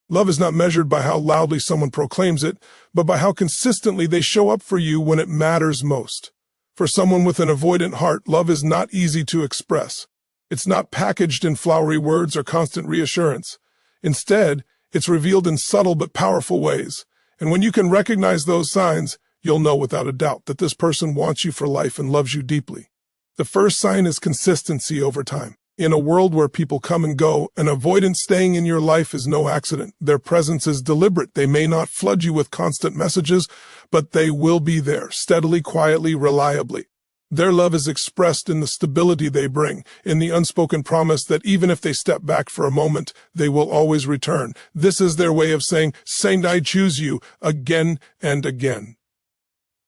Love is not measured by how loudly someone proclaims it, but by how consistently they show up for you when it matters most. For someone with an avoidant heart, love is not easy to express. It's not packaged in flowery words or constant reassurance. Instead, it's revealed in subtle but powerful ways. And when you can recognize those signs, you'll know without a doubt that this person wants you for life and loves you deeply. The first sign is consistency over time. In a world where people come and go, an avoidant staying in your life is no accident. Their presence is deliberate. They may not flood you with constant messages, but they will be there, steadily, quietly, reliably. Their love is expressed in the stability they bring, in the unspoken promise that even if they step back for a moment, they will always return. This is their way of saying, I choose you, again and again.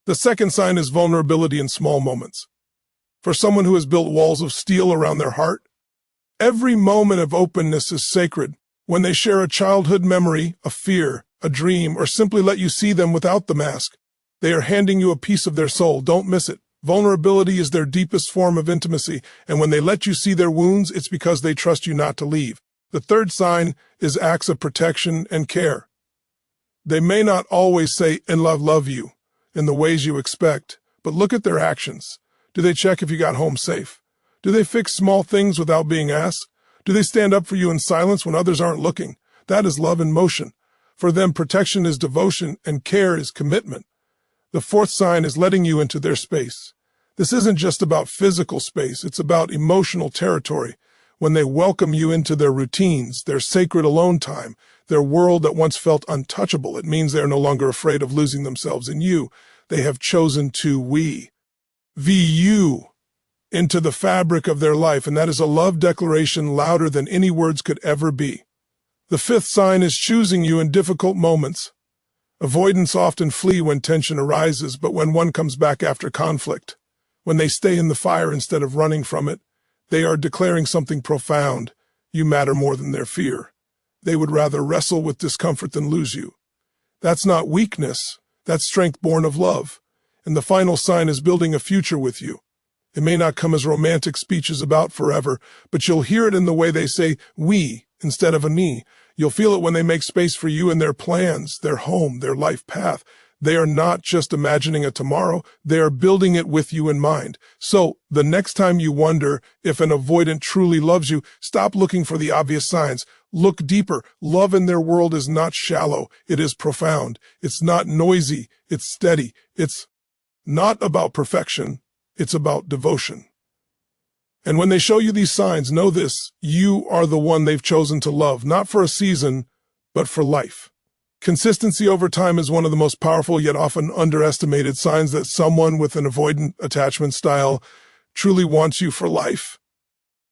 The second sign is vulnerability in small moments. For someone who has built walls of steel around their heart, every moment of openness is sacred. When they share a childhood memory, a fear, a dream, or simply let you see them without the mask, they are handing you a piece of their soul. Don't miss it. Vulnerability is their deepest form of intimacy, and when they let you see their wounds, it's because they trust you not to leave. The third sign is acts of protection and care. They may not always say, "And love you," in the ways you expect, but look at their actions. Do they check if you got home safe? Do they fix small things without being asked? Do they stand up for you in silence when others aren't looking? That is love in motion. For them, protection is devotion and care is commitment. The fourth sign is letting you into their space. This isn't just about physical space, it's about emotional territory. When they welcome you into their routines, their sacred alone time, their world that once felt untouchable, it means they are no longer afraid of losing themselves in you. They have chosen to weave you into the fabric of their life, and that is a love declaration louder than any words could ever be. The fifth sign is choosing you in difficult moments. Avoidants often flee when tension arises, but when one comes back after conflict, when they stay in the fire instead of running from it, they are declaring something profound. You matter more than their fear. They would rather wrestle with discomfort than lose you. That's not weakness, that's strength born of love. And the final sign is building a future with you. It may not come as romantic speeches about forever, but you'll hear it in the way they say we instead of a me. You'll feel it when they make space for you in their plans, their home, their life path. They are not just imagining a tomorrow, they are building it with you in mind. So, the next time you wonder if an avoidant truly loves you, stop looking for the obvious signs. Look deeper. Love in their world is not shallow, it is profound. It's not noisy, it's steady. It's not about perfection, it's about devotion. And when they show you these signs, know this, you are the one they've chosen to love, not for a season, but for life. Consistency over time is one of the most powerful yet often underestimated signs that someone with an avoidant attachment style truly wants you for life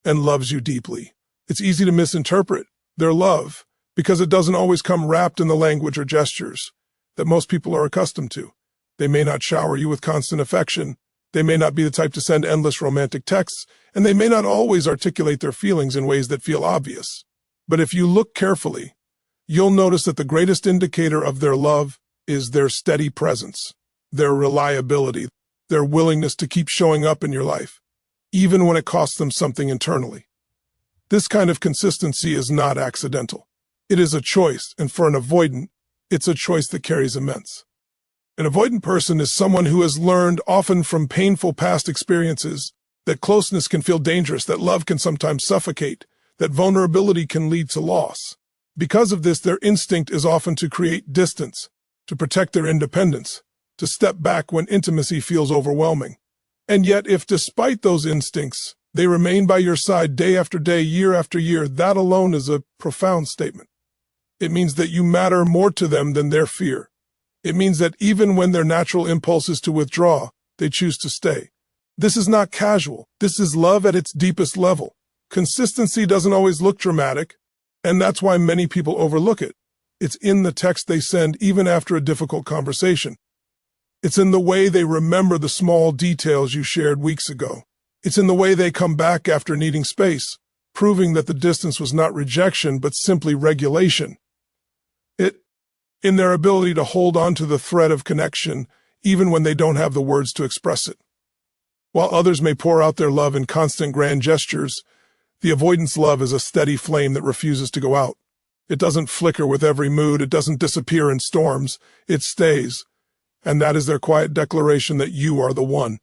and loves you deeply. It's easy to misinterpret their love because it doesn't always come wrapped in the language or gestures that most people are accustomed to. They may not shower you with constant affection. They may not be the type to send endless romantic texts, and they may not always articulate their feelings in ways that feel obvious. But if you look carefully, you'll notice that the greatest indicator of their love is their steady presence, their reliability, their willingness to keep showing up in your life, even when it costs them something internally. This kind of consistency is not accidental. It is a choice, and for an avoidant, it's a choice that carries immense. An avoidant person is someone who has learned, often from painful past experiences, that closeness can feel dangerous, that love can sometimes suffocate, that vulnerability can lead to loss. Because of this, their instinct is often to create distance, to protect their independence, to step back when intimacy feels overwhelming. And yet, if despite those instincts, they remain by your side day after day, year after year, that alone is a profound statement. It means that you matter more to them than their fear. It means that even when their natural impulse is to withdraw, they choose to stay. This is not casual. This is love at its deepest level. Consistency doesn't always look dramatic, and that's why many people overlook it. It's in the text they send even after a difficult conversation. It's in the way they remember the small details you shared weeks ago. It's in the way they come back after needing space, proving that the distance was not rejection but simply regulation. In their ability to hold on to the thread of connection, even when they don't have the words to express it. While others may pour out their love in constant grand gestures, the avoidance love is a steady flame that refuses to go out. It doesn't flicker with every mood. It doesn't disappear in storms. It stays. And that is their quiet declaration that you are the one.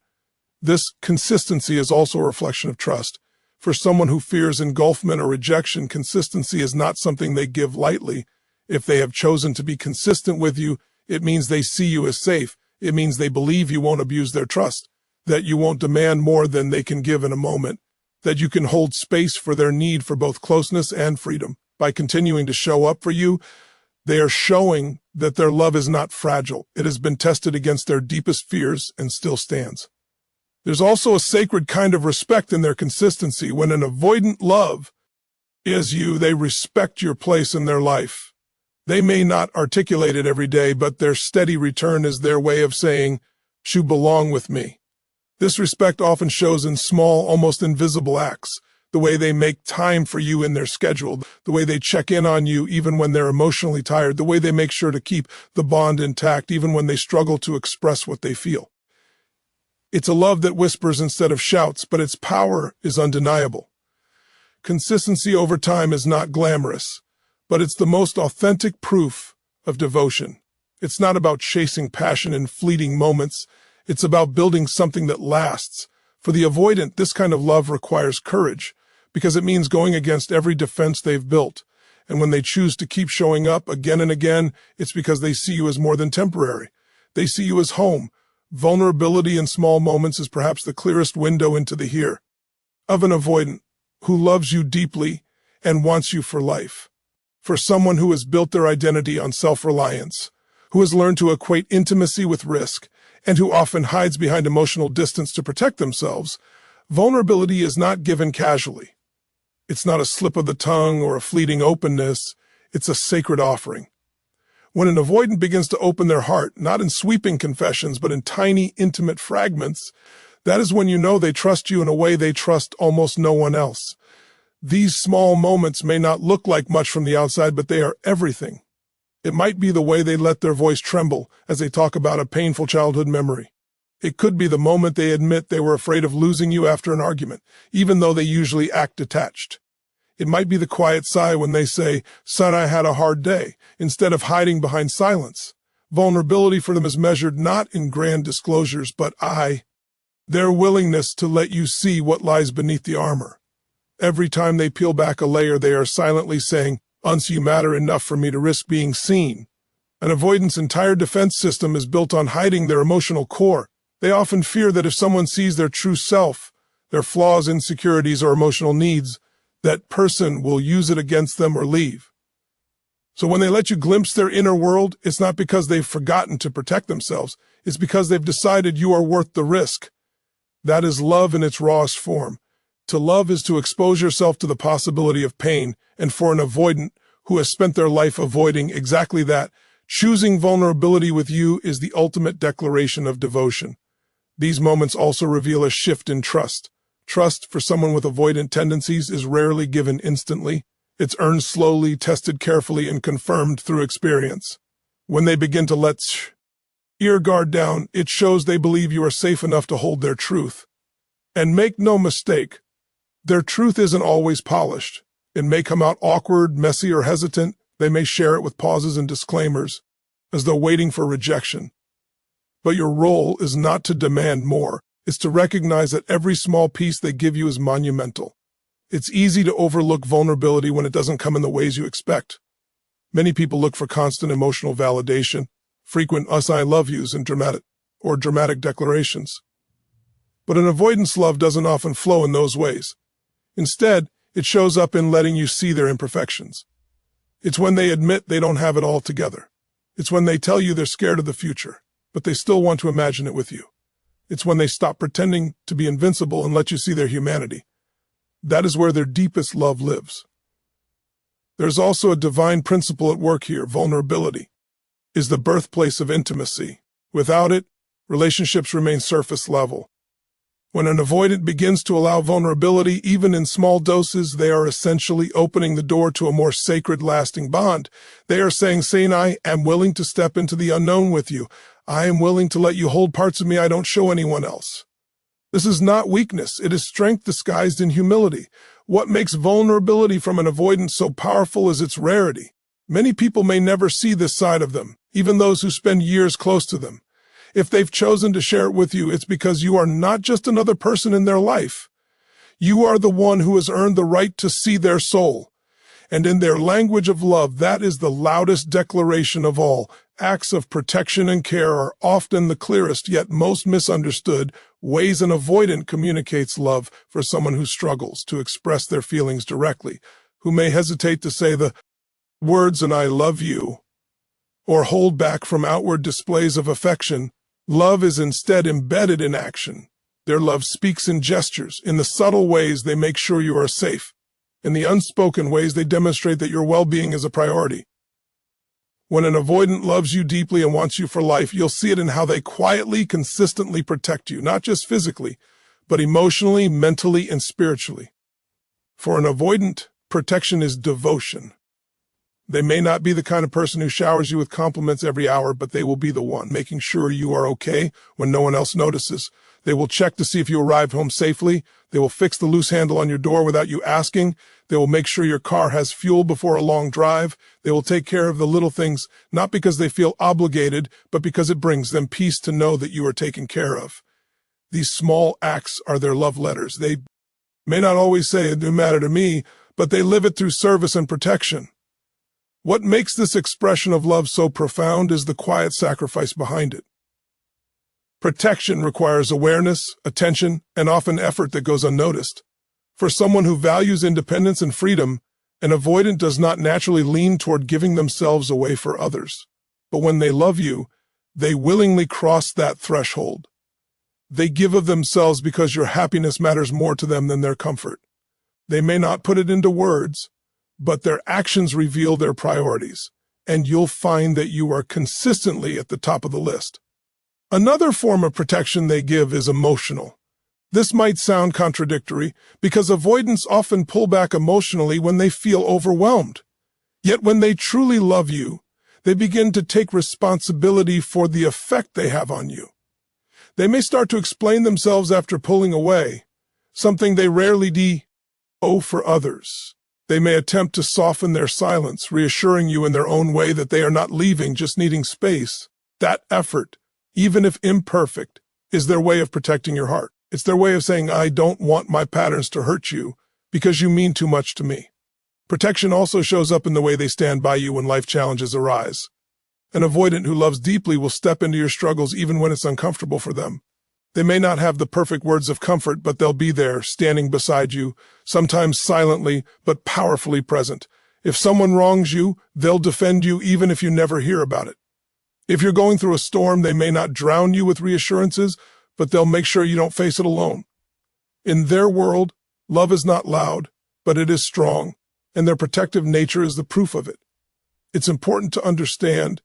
This consistency is also a reflection of trust. For someone who fears engulfment or rejection, consistency is not something they give lightly. If they have chosen to be consistent with you, it means they see you as safe. It means they believe you won't abuse their trust, that you won't demand more than they can give in a moment, that you can hold space for their need for both closeness and freedom. By continuing to show up for you, they are showing that their love is not fragile. It has been tested against their deepest fears and still stands. There's also a sacred kind of respect in their consistency. When an avoidant love is you, they respect your place in their life. They may not articulate it every day, but their steady return is their way of saying, "You belong with me." This respect often shows in small, almost invisible acts. The way they make time for you in their schedule, the way they check in on you even when they're emotionally tired, the way they make sure to keep the bond intact even when they struggle to express what they feel. It's a love that whispers instead of shouts, but its power is undeniable. Consistency over time is not glamorous, but it's the most authentic proof of devotion. It's not about chasing passion in fleeting moments. It's about building something that lasts. For the avoidant, this kind of love requires courage, because it means going against every defense they've built. And when they choose to keep showing up again and again, it's because they see you as more than temporary. They see you as home. Vulnerability in small moments is perhaps the clearest window into the here of an avoidant who loves you deeply and wants you for life. For someone who has built their identity on self-reliance, who has learned to equate intimacy with risk, and who often hides behind emotional distance to protect themselves, vulnerability is not given casually. It's not a slip of the tongue or a fleeting openness. It's a sacred offering. When an avoidant begins to open their heart, not in sweeping confessions, but in tiny, intimate fragments, that is when you know they trust you in a way they trust almost no one else. These small moments may not look like much from the outside, but they are everything. It might be the way they let their voice tremble as they talk about a painful childhood memory. It could be the moment they admit they were afraid of losing you after an argument, even though they usually act detached. It might be the quiet sigh when they say, "Son, I had a hard day," instead of hiding behind silence. Vulnerability for them is measured not in grand disclosures, but their willingness to let you see what lies beneath the armor. Every time they peel back a layer, they are silently saying, "You matter enough for me to risk being seen." An avoidant's entire defense system is built on hiding their emotional core. They often fear that if someone sees their true self, their flaws, insecurities, or emotional needs, that person will use it against them or leave. So when they let you glimpse their inner world, it's not because they've forgotten to protect themselves. It's because they've decided you are worth the risk. That is love in its rawest form. To love is to expose yourself to the possibility of pain, and for an avoidant who has spent their life avoiding exactly that, choosing vulnerability with you is the ultimate declaration of devotion. These moments also reveal a shift in trust. Trust for someone with avoidant tendencies is rarely given instantly. It's earned slowly, tested carefully, and confirmed through experience. When they begin to let ear guard down, it shows they believe you are safe enough to hold their truth. And make no mistake, their truth isn't always polished. It may come out awkward, messy, or hesitant. They may share it with pauses and disclaimers, as though waiting for rejection. But your role is not to demand more. It's to recognize that every small piece they give you is monumental. It's easy to overlook vulnerability when it doesn't come in the ways you expect. Many people look for constant emotional validation, frequent "I love yous" and dramatic declarations. But an avoidance love doesn't often flow in those ways. Instead, it shows up in letting you see their imperfections. It's when they admit they don't have it all together. It's when they tell you they're scared of the future, but they still want to imagine it with you. It's when they stop pretending to be invincible and let you see their humanity. That is where their deepest love lives. There's also a divine principle at work here. Vulnerability is the birthplace of intimacy. Without it, relationships remain surface level. When an avoidant begins to allow vulnerability, even in small doses, they are essentially opening the door to a more sacred, lasting bond. They are saying, I am willing to step into the unknown with you. I am willing to let you hold parts of me I don't show anyone else. This is not weakness. It is strength disguised in humility. What makes vulnerability from an avoidant so powerful is its rarity. Many people may never see this side of them, even those who spend years close to them. If they've chosen to share it with you, it's because you are not just another person in their life. You are the one who has earned the right to see their soul. And in their language of love, that is the loudest declaration of all. Acts of protection and care are often the clearest yet most misunderstood ways an avoidant communicates love for someone who struggles to express their feelings directly, who may hesitate to say the words "and I love you," or hold back from outward displays of affection. Love is instead embedded in action. Their love speaks in gestures. In the subtle ways, they make sure you are safe. In the unspoken ways, they demonstrate that your well-being is a priority. When an avoidant loves you deeply and wants you for life, you'll see it in how they quietly, consistently protect you, not just physically, but emotionally, mentally, and spiritually. For an avoidant, protection is devotion. They may not be the kind of person who showers you with compliments every hour, but they will be the one making sure you are okay when no one else notices. They will check to see if you arrived home safely. They will fix the loose handle on your door without you asking. They will make sure your car has fuel before a long drive. They will take care of the little things, not because they feel obligated, but because it brings them peace to know that you are taken care of. These small acts are their love letters. They may not always say it didn't matter to me, but they live it through service and protection. What makes this expression of love so profound is the quiet sacrifice behind it. Protection requires awareness, attention, and often effort that goes unnoticed. For someone who values independence and freedom, an avoidant does not naturally lean toward giving themselves away for others. But when they love you, they willingly cross that threshold. They give of themselves because your happiness matters more to them than their comfort. They may not put it into words, but their actions reveal their priorities, and you'll find that you are consistently at the top of the list. Another form of protection they give is emotional. This might sound contradictory because avoidants often pull back emotionally when they feel overwhelmed. Yet when they truly love you, they begin to take responsibility for the effect they have on you. They may start to explain themselves after pulling away, something they rarely do for others. They may attempt to soften their silence, reassuring you in their own way that they are not leaving, just needing space. That effort, even if imperfect, is their way of protecting your heart. It's their way of saying, I don't want my patterns to hurt you because you mean too much to me. Protection also shows up in the way they stand by you when life challenges arise. An avoidant who loves deeply will step into your struggles even when it's uncomfortable for them. They may not have the perfect words of comfort, but they'll be there, standing beside you, sometimes silently but powerfully present. If someone wrongs you, they'll defend you even if you never hear about it. If you're going through a storm, they may not drown you with reassurances, but they'll make sure you don't face it alone. In their world, love is not loud, but it is strong, and their protective nature is the proof of it. It's important to understand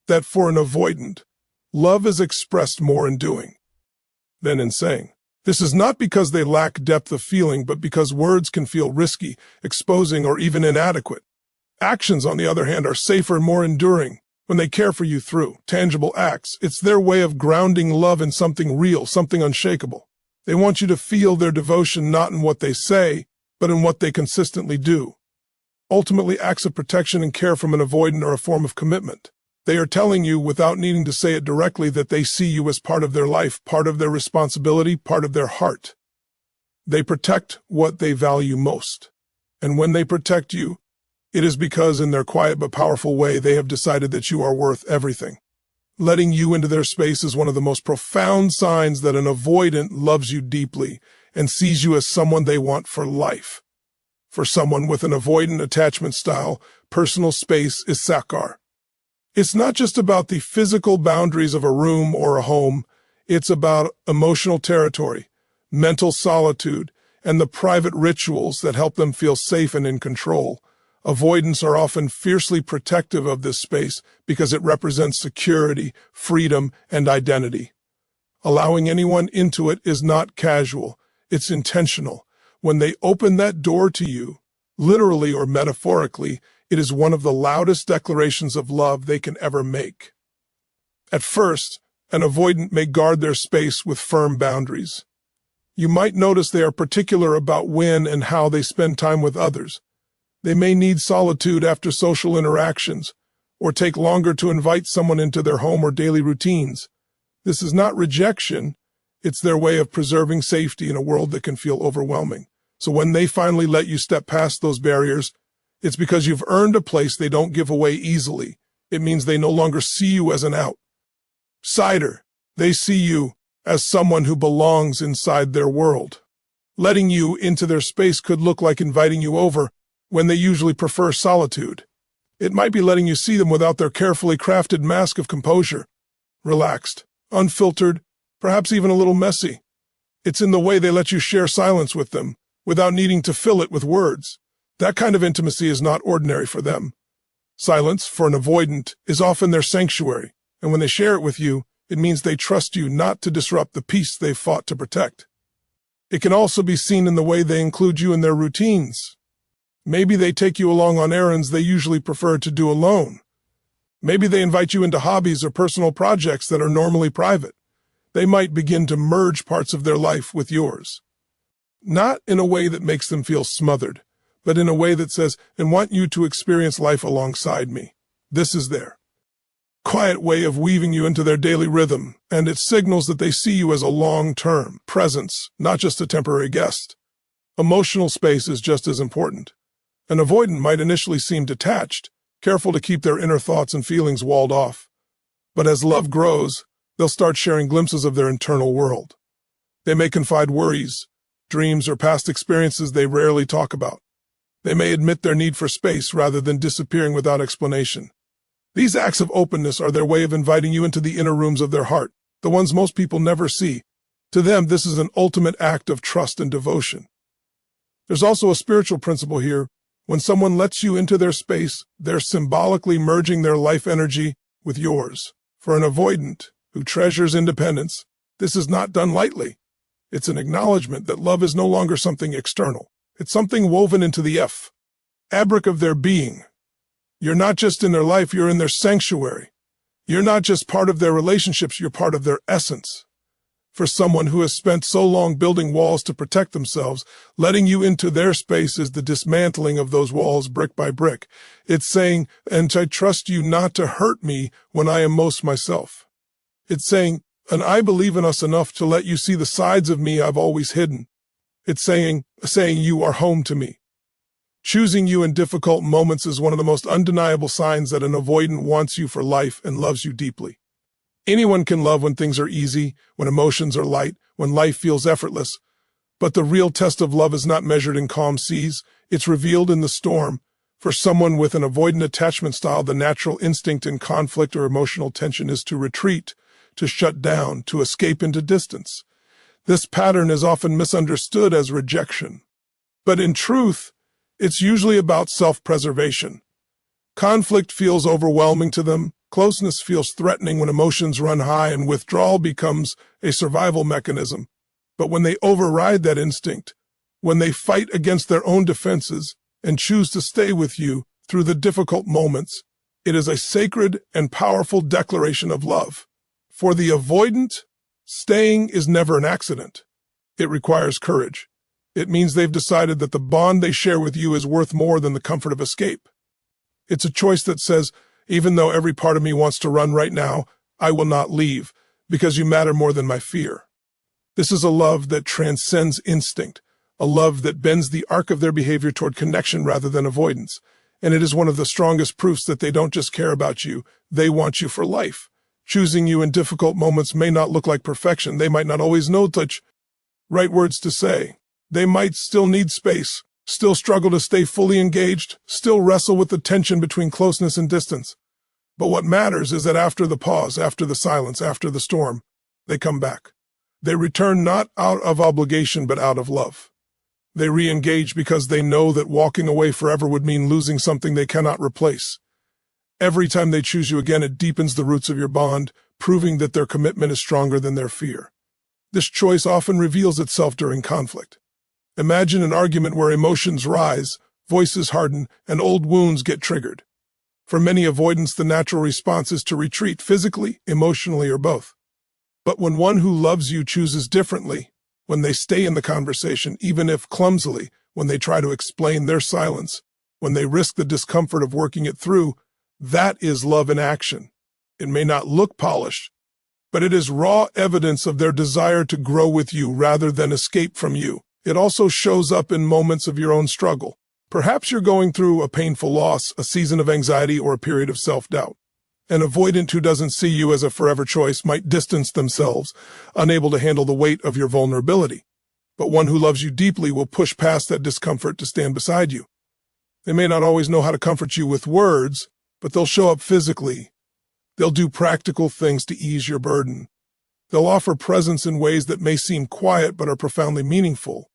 that for an avoidant, love is expressed more in doing than in saying. This is not because they lack depth of feeling, but because words can feel risky, exposing, or even inadequate. Actions, on the other hand, are safer and more enduring. When they care for you through tangible acts, it's their way of grounding love in something real, something unshakable. They want you to feel their devotion not in what they say, but in what they consistently do. Ultimately, acts of protection and care from an avoidant are a form of commitment. They are telling you, without needing to say it directly, that they see you as part of their life, part of their responsibility, part of their heart. They protect what they value most. And when they protect you, it is because in their quiet but powerful way, they have decided that you are worth everything. Letting you into their space is one of the most profound signs that an avoidant loves you deeply and sees you as someone they want for life. For someone with an avoidant attachment style, personal space is sakar. It's not just about the physical boundaries of a room or a home. It's about emotional territory, mental solitude, and the private rituals that help them feel safe and in control. Avoidants are often fiercely protective of this space because it represents security, freedom, and identity. Allowing anyone into it is not casual, it's intentional. When they open that door to you, literally or metaphorically, it is one of the loudest declarations of love they can ever make. At first, an avoidant may guard their space with firm boundaries. You might notice they are particular about when and how they spend time with others. They may need solitude after social interactions, or take longer to invite someone into their home or daily routines. This is not rejection, it's their way of preserving safety in a world that can feel overwhelming. So when they finally let you step past those barriers, it's because you've earned a place they don't give away easily. It means they no longer see you as an outsider. They see you as someone who belongs inside their world. Letting you into their space could look like inviting you over when they usually prefer solitude. It might be letting you see them without their carefully crafted mask of composure. Relaxed, unfiltered, perhaps even a little messy. It's in the way they let you share silence with them, without needing to fill it with words. That kind of intimacy is not ordinary for them. Silence, for an avoidant, is often their sanctuary, and when they share it with you, it means they trust you not to disrupt the peace they've fought to protect. It can also be seen in the way they include you in their routines. Maybe they take you along on errands they usually prefer to do alone. Maybe they invite you into hobbies or personal projects that are normally private. They might begin to merge parts of their life with yours. Not in a way that makes them feel smothered, but in a way that says, "I want you to experience life alongside me." This is their quiet way of weaving you into their daily rhythm, and it signals that they see you as a long-term presence, not just a temporary guest. Emotional space is just as important. An avoidant might initially seem detached, careful to keep their inner thoughts and feelings walled off. But as love grows, they'll start sharing glimpses of their internal world. They may confide worries, dreams, or past experiences they rarely talk about. They may admit their need for space rather than disappearing without explanation. These acts of openness are their way of inviting you into the inner rooms of their heart, the ones most people never see. To them, this is an ultimate act of trust and devotion. There's also a spiritual principle here. When someone lets you into their space, they're symbolically merging their life energy with yours. For an avoidant who treasures independence, this is not done lightly. It's an acknowledgement that love is no longer something external. It's something woven into the fabric of their being. You're not just in their life, you're in their sanctuary. You're not just part of their relationships, you're part of their essence. For someone who has spent so long building walls to protect themselves, letting you into their space is the dismantling of those walls brick by brick. It's saying, "And I trust you not to hurt me when I am most myself." It's saying, "And I believe in us enough to let you see the sides of me I've always hidden." It's saying you are home to me. Choosing you in difficult moments is one of the most undeniable signs that an avoidant wants you for life and loves you deeply. Anyone can love when things are easy, when emotions are light, when life feels effortless. But the real test of love is not measured in calm seas, it's revealed in the storm. For someone with an avoidant attachment style, the natural instinct in conflict or emotional tension is to retreat, to shut down, to escape into distance. This pattern is often misunderstood as rejection. But in truth, it's usually about self-preservation. Conflict feels overwhelming to them. Closeness feels threatening when emotions run high, and withdrawal becomes a survival mechanism. But when they override that instinct, when they fight against their own defenses and choose to stay with you through the difficult moments, it is a sacred and powerful declaration of love. For the avoidant, staying is never an accident. It requires courage. It means they've decided that the bond they share with you is worth more than the comfort of escape. It's a choice that says, "Even though every part of me wants to run right now, I will not leave, because you matter more than my fear." This is a love that transcends instinct, a love that bends the arc of their behavior toward connection rather than avoidance. And it is one of the strongest proofs that they don't just care about you, they want you for life. Choosing you in difficult moments may not look like perfection. They might not always know the right words to say. They might still need space, still struggle to stay fully engaged, still wrestle with the tension between closeness and distance. But what matters is that after the pause, after the silence, after the storm, they come back. They return not out of obligation, but out of love. They re-engage because they know that walking away forever would mean losing something they cannot replace. Every time they choose you again, it deepens the roots of your bond, proving that their commitment is stronger than their fear. This choice often reveals itself during conflict. Imagine an argument where emotions rise, voices harden, and old wounds get triggered. For many avoidants, the natural response is to retreat, physically, emotionally, or both. But when one who loves you chooses differently, when they stay in the conversation, even if clumsily, when they try to explain their silence, when they risk the discomfort of working it through, that is love in action. It may not look polished, but it is raw evidence of their desire to grow with you rather than escape from you. It also shows up in moments of your own struggle. Perhaps you're going through a painful loss, a season of anxiety, or a period of self-doubt. An avoidant who doesn't see you as a forever choice might distance themselves, unable to handle the weight of your vulnerability. But one who loves you deeply will push past that discomfort to stand beside you. They may not always know how to comfort you with words, but they'll show up physically. They'll do practical things to ease your burden. They'll offer presence in ways that may seem quiet but are profoundly meaningful.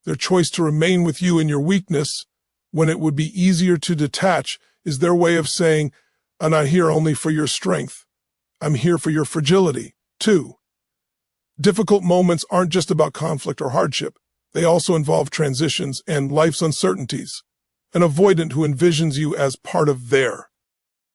Their choice to remain with you in your weakness, when it would be easier to detach, is their way of saying, "I'm not here only for your strength. I'm here for your fragility, too." Difficult moments aren't just about conflict or hardship. They also involve transitions and life's uncertainties. An avoidant who envisions you as part of their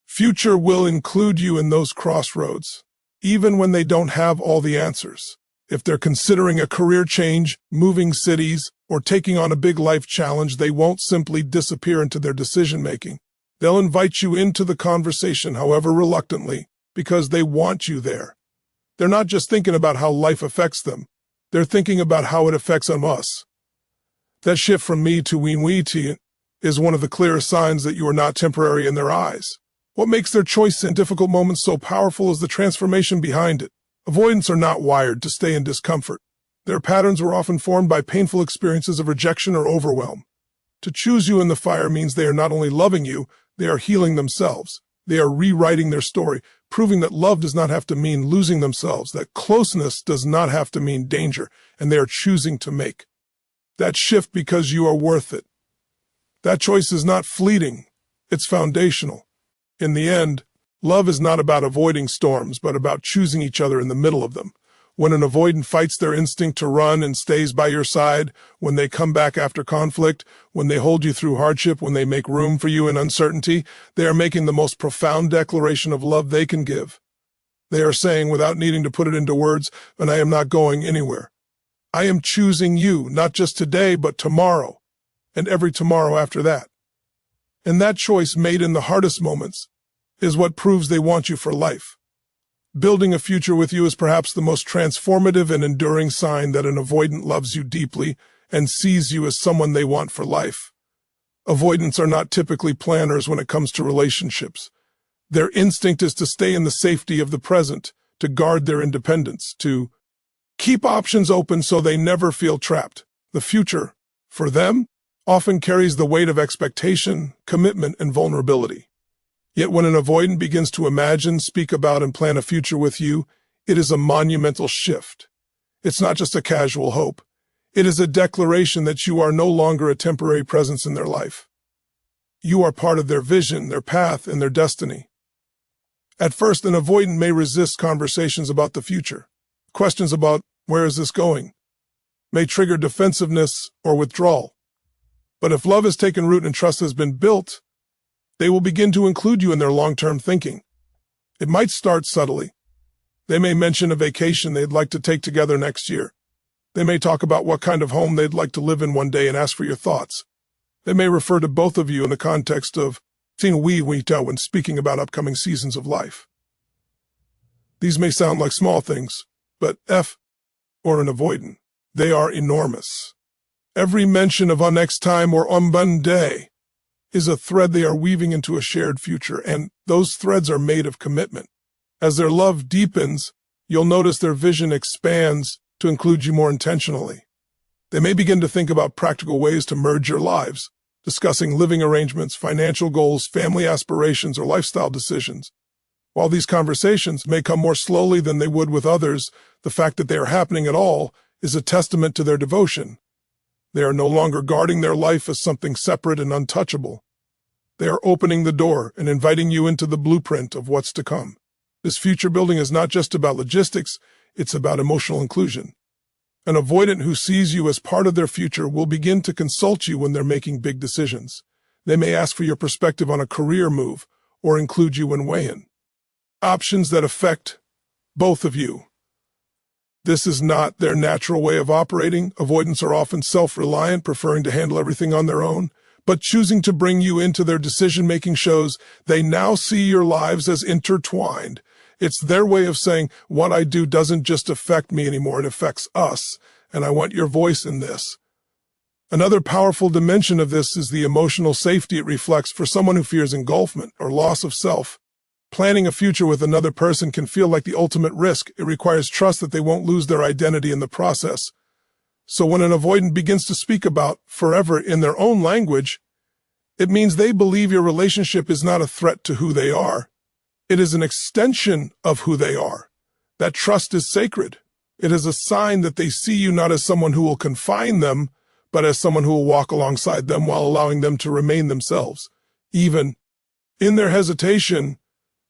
future will include you in those crossroads, even when they don't have all the answers. If they're considering a career change, moving cities, or taking on a big life challenge, they won't simply disappear into their decision-making. They'll invite you into the conversation, however reluctantly, because they want you there. They're not just thinking about how life affects them. They're thinking about how it affects us. That shift from me to we to is one of the clearest signs that you are not temporary in their eyes. What makes their choice in difficult moments so powerful is the transformation behind it. Avoidants are not wired to stay in discomfort. Their patterns were often formed by painful experiences of rejection or overwhelm. To choose you in the fire means they are not only loving you, they are healing themselves. They are rewriting their story, proving that love does not have to mean losing themselves, that closeness does not have to mean danger, and they are choosing to make that shift because you are worth it. That choice is not fleeting, it's foundational. In the end, love is not about avoiding storms, but about choosing each other in the middle of them. When an avoidant fights their instinct to run and stays by your side, when they come back after conflict, when they hold you through hardship, when they make room for you in uncertainty, they are making the most profound declaration of love they can give. They are saying, without needing to put it into words, "And I am not going anywhere. I am choosing you, not just today, but tomorrow, and every tomorrow after that." And that choice, made in the hardest moments, is what proves they want you for life. Building a future with you is perhaps the most transformative and enduring sign that an avoidant loves you deeply and sees you as someone they want for life. Avoidants are not typically planners when it comes to relationships. Their instinct is to stay in the safety of the present, to guard their independence, to keep options open so they never feel trapped. The future, for them, often carries the weight of expectation, commitment, and vulnerability. Yet when an avoidant begins to imagine, speak about, and plan a future with you, it is a monumental shift. It's not just a casual hope. It is a declaration that you are no longer a temporary presence in their life. You are part of their vision, their path, and their destiny. At first, an avoidant may resist conversations about the future. Questions about, "Where is this going?" may trigger defensiveness or withdrawal. But if love has taken root and trust has been built, they will begin to include you in their long-term thinking. It might start subtly. They may mention a vacation they'd like to take together next year. They may talk about what kind of home they'd like to live in one day and ask for your thoughts. They may refer to both of you in the context of seeing we when speaking about upcoming seasons of life. These may sound like small things, but or an avoidant, they are enormous. Every mention of next time or one day is a thread they are weaving into a shared future, and those threads are made of commitment. As their love deepens, you'll notice their vision expands to include you more intentionally. They may begin to think about practical ways to merge your lives, discussing living arrangements, financial goals, family aspirations, or lifestyle decisions. While these conversations may come more slowly than they would with others, the fact that they are happening at all is a testament to their devotion. They are no longer guarding their life as something separate and untouchable. They are opening the door and inviting you into the blueprint of what's to come. This future building is not just about logistics, it's about emotional inclusion. An avoidant who sees you as part of their future will begin to consult you when they're making big decisions. They may ask for your perspective on a career move or include you when weighing options that affect both of you. This is not their natural way of operating. Avoidants are often self-reliant, preferring to handle everything on their own. but choosing to bring you into their decision-making shows they now see your lives as intertwined. It's their way of saying, what I do doesn't just affect me anymore, it affects us, and I want your voice in this. Another powerful dimension of this is the emotional safety it reflects for someone who fears engulfment or loss of self. Planning a future with another person can feel like the ultimate risk. It requires trust that they won't lose their identity in the process. So when an avoidant begins to speak about forever in their own language, it means they believe your relationship is not a threat to who they are. It is an extension of who they are. That trust is sacred. It is a sign that they see you not as someone who will confine them, but as someone who will walk alongside them while allowing them to remain themselves. Even in their hesitation,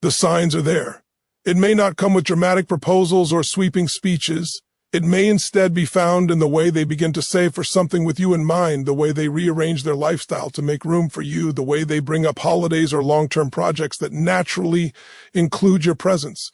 the signs are there. It may not come with dramatic proposals or sweeping speeches. It may instead be found in the way they begin to save for something with you in mind, the way they rearrange their lifestyle to make room for you, the way they bring up holidays or long-term projects that naturally include your presence.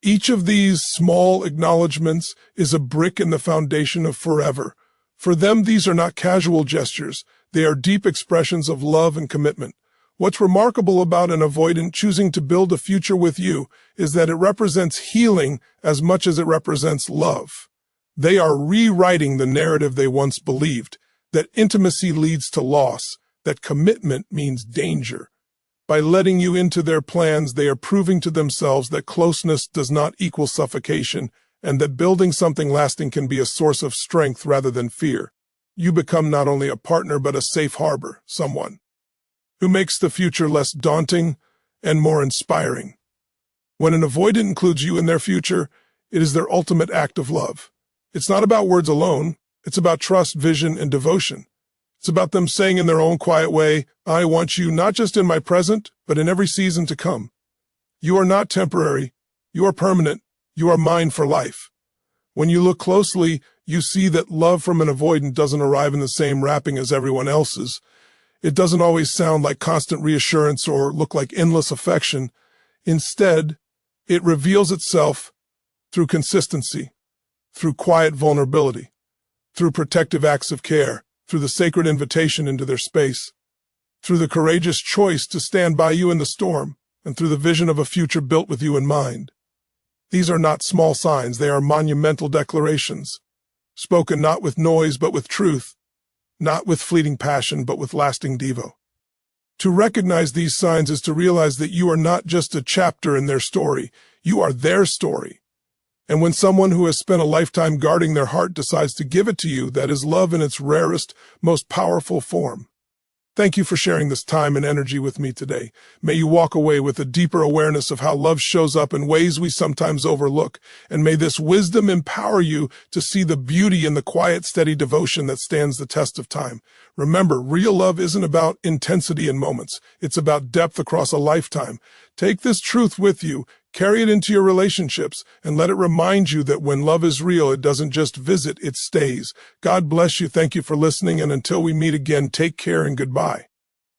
Each of these small acknowledgments is a brick in the foundation of forever. For them, these are not casual gestures. They are deep expressions of love and commitment. What's remarkable about an avoidant choosing to build a future with you is that it represents healing as much as it represents love. They are rewriting the narrative they once believed, that intimacy leads to loss, that commitment means danger. By letting you into their plans, they are proving to themselves that closeness does not equal suffocation, and that building something lasting can be a source of strength rather than fear. You become not only a partner but a safe harbor, someone who makes the future less daunting and more inspiring. When an avoidant includes you in their future, it is their ultimate act of love. It's not about words alone. It's about trust, vision, and devotion. It's about them saying in their own quiet way, I want you not just in my present, but in every season to come. You are not temporary. You are permanent. You are mine for life. When you look closely, you see that love from an avoidant doesn't arrive in the same wrapping as everyone else's. It doesn't always sound like constant reassurance or look like endless affection. Instead, it reveals itself through consistency, through quiet vulnerability, through protective acts of care, through the sacred invitation into their space, through the courageous choice to stand by you in the storm, and through the vision of a future built with you in mind. These are not small signs, they are monumental declarations, spoken not with noise but with truth, not with fleeting passion, but with lasting devo. To recognize these signs is to realize that you are not just a chapter in their story, you are their story. And when someone who has spent a lifetime guarding their heart decides to give it to you, that is love in its rarest, most powerful form. Thank you for sharing this time and energy with me today. May you walk away with a deeper awareness of how love shows up in ways we sometimes overlook, and may this wisdom empower you to see the beauty in the quiet, steady devotion that stands the test of time. Remember, real love isn't about intensity in moments. It's about depth across a lifetime. Take this truth with you, carry it into your relationships, and let it remind you that when love is real, it doesn't just visit, it stays. God bless you. Thank you for listening, and until we meet again, take care and goodbye.